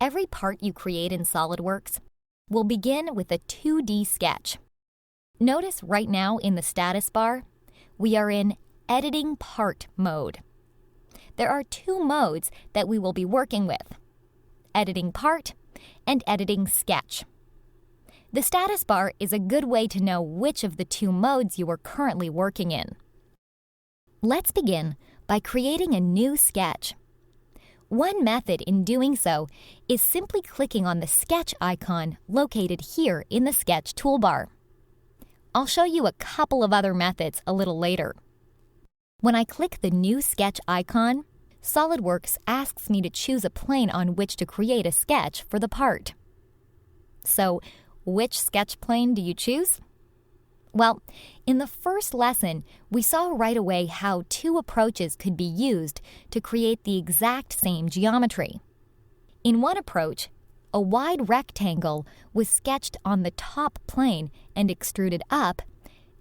Every part you create in SOLIDWORKS will begin with a 2D sketch. Notice right now in the status bar, we are in Editing Part mode. There are two modes that we will be working with: Editing Part and Editing Sketch. The status bar is a good way to know which of the two modes you are currently working in. Let's begin by creating a new sketch. One method in doing so is simply clicking on the sketch icon located here in the Sketch toolbar. I'll show you a couple of other methods a little later. When I click the new sketch icon, SOLIDWORKS asks me to choose a plane on which to create a sketch for the part. So, which sketch plane do you choose? Well, in the first lesson, we saw right away how two approaches could be used to create the exact same geometry. In one approach, a wide rectangle was sketched on the top plane and extruded up,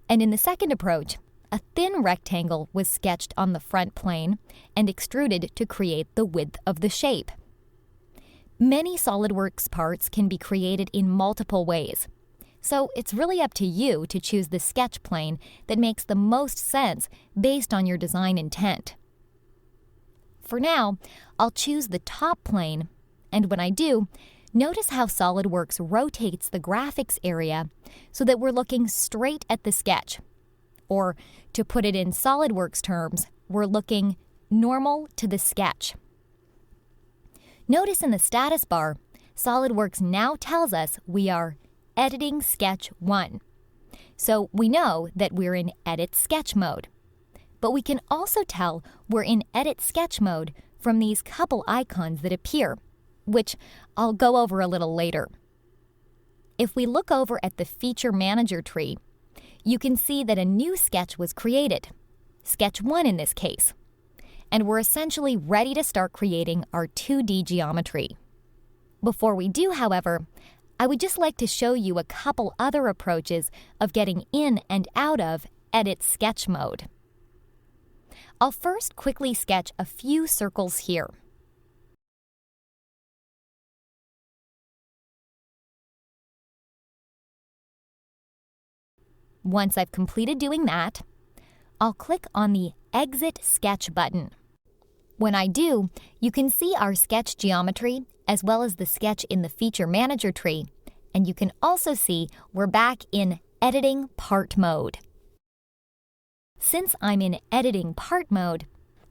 and in the second approach, a thin rectangle was sketched on the front plane and extruded to create the width of the shape. Many SOLIDWORKS parts can be created in multiple ways. So it's really up to you to choose the sketch plane that makes the most sense based on your design intent. For now, I'll choose the top plane, and when I do, notice how SOLIDWORKS rotates the graphics area so that we're looking straight at the sketch. Or, to put it in SOLIDWORKS terms, we're looking normal to the sketch. Notice in the status bar, SOLIDWORKS now tells us we are Editing Sketch 1. So we know that we're in Edit Sketch mode. But we can also tell we're in Edit Sketch mode from these couple icons that appear, which I'll go over a little later. If we look over at the Feature Manager tree, you can see that a new sketch was created, Sketch 1 in this case, and we're essentially ready to start creating our 2D geometry. Before we do, however, I would just like to show you a couple other approaches of getting in and out of Edit Sketch mode. I'll first quickly sketch a few circles here. Once I've completed doing that, I'll click on the Exit Sketch button. When I do, you can see our sketch geometry as well as the sketch in the Feature Manager tree, and you can also see we're back in Editing Part mode. Since I'm in Editing Part mode,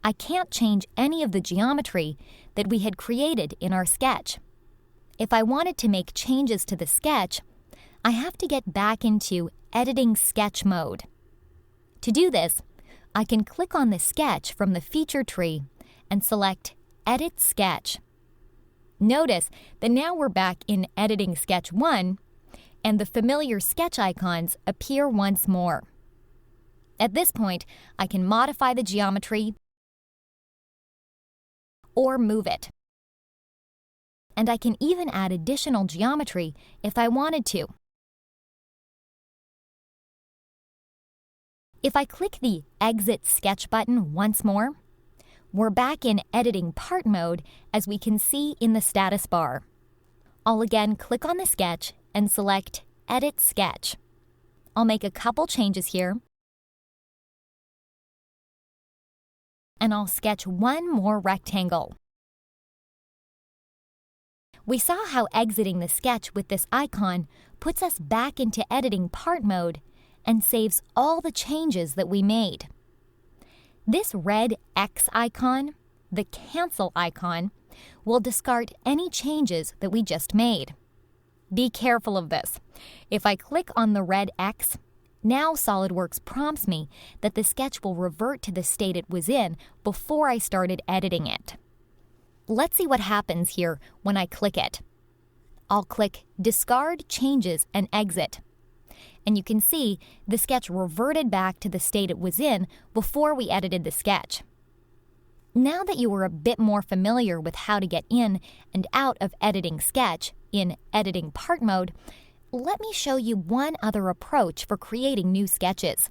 I can't change any of the geometry that we had created in our sketch. If I wanted to make changes to the sketch, I have to get back into Editing Sketch mode. To do this, I can click on the sketch from the feature tree and select Edit Sketch. Notice that now we're back in Editing Sketch 1, and the familiar sketch icons appear once more. At this point, I can modify the geometry or move it. And I can even add additional geometry if I wanted to. If I click the Exit Sketch button once more, we're back in Editing Part mode, as we can see in the status bar. I'll again click on the sketch and select Edit Sketch. I'll make a couple changes here, and I'll sketch one more rectangle. We saw how exiting the sketch with this icon puts us back into Editing Part mode and saves all the changes that we made. This red X icon, the cancel icon, will discard any changes that we just made. Be careful of this. If I click on the red X, now SOLIDWORKS prompts me that the sketch will revert to the state it was in before I started editing it. Let's see what happens here when I click it. I'll click Discard Changes and Exit. And you can see the sketch reverted back to the state it was in before we edited the sketch. Now that you are a bit more familiar with how to get in and out of Editing Sketch in Editing Part mode, let me show you one other approach for creating new sketches.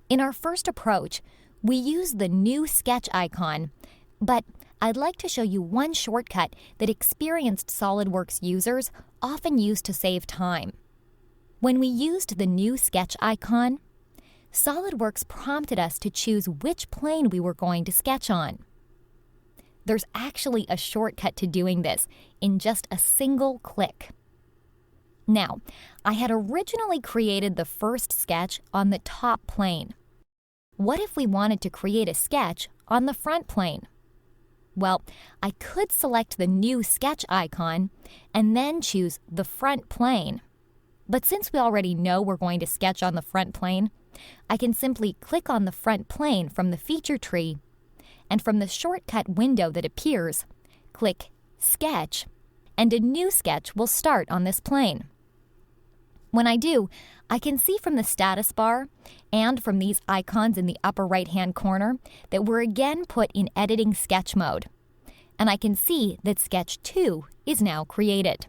In our first approach, we use the New Sketch icon, but I'd like to show you one shortcut that experienced SOLIDWORKS users often use to save time. When we used the new sketch icon, SOLIDWORKS prompted us to choose which plane we were going to sketch on. There's actually a shortcut to doing this in just a single click. Now, I had originally created the first sketch on the top plane. What if we wanted to create a sketch on the front plane? Well, I could select the new sketch icon and then choose the front plane. But since we already know we're going to sketch on the front plane, I can simply click on the front plane from the feature tree, and from the shortcut window that appears, click Sketch, and a new sketch will start on this plane. When I do, I can see from the status bar and from these icons in the upper right-hand corner that we're again put in editing sketch mode, and I can see that sketch 2 is now created.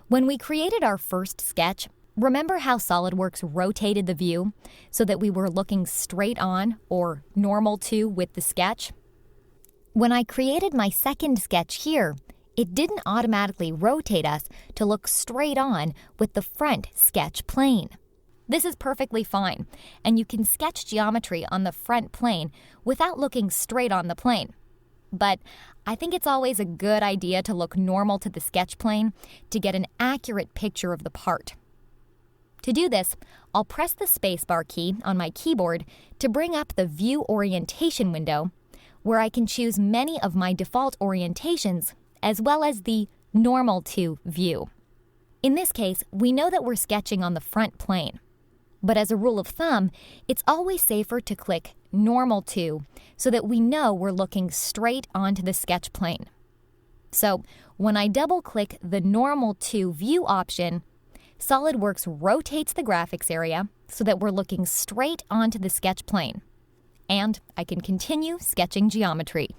When we created our first sketch, remember how SOLIDWORKS rotated the view so that we were looking straight on or normal to with the sketch? When I created my second sketch here, it didn't automatically rotate us to look straight on with the front sketch plane. This is perfectly fine, and you can sketch geometry on the front plane without looking straight on the plane. But I think it's always a good idea to look normal to the sketch plane to get an accurate picture of the part. To do this, I'll press the spacebar key on my keyboard to bring up the View Orientation window, where I can choose many of my default orientations as well as the Normal to view. In this case, we know that we're sketching on the front plane. But as a rule of thumb, it's always safer to click Normal to so that we know we're looking straight onto the sketch plane. So when I double-click the Normal to view option, SOLIDWORKS rotates the graphics area so that we're looking straight onto the sketch plane. And I can continue sketching geometry.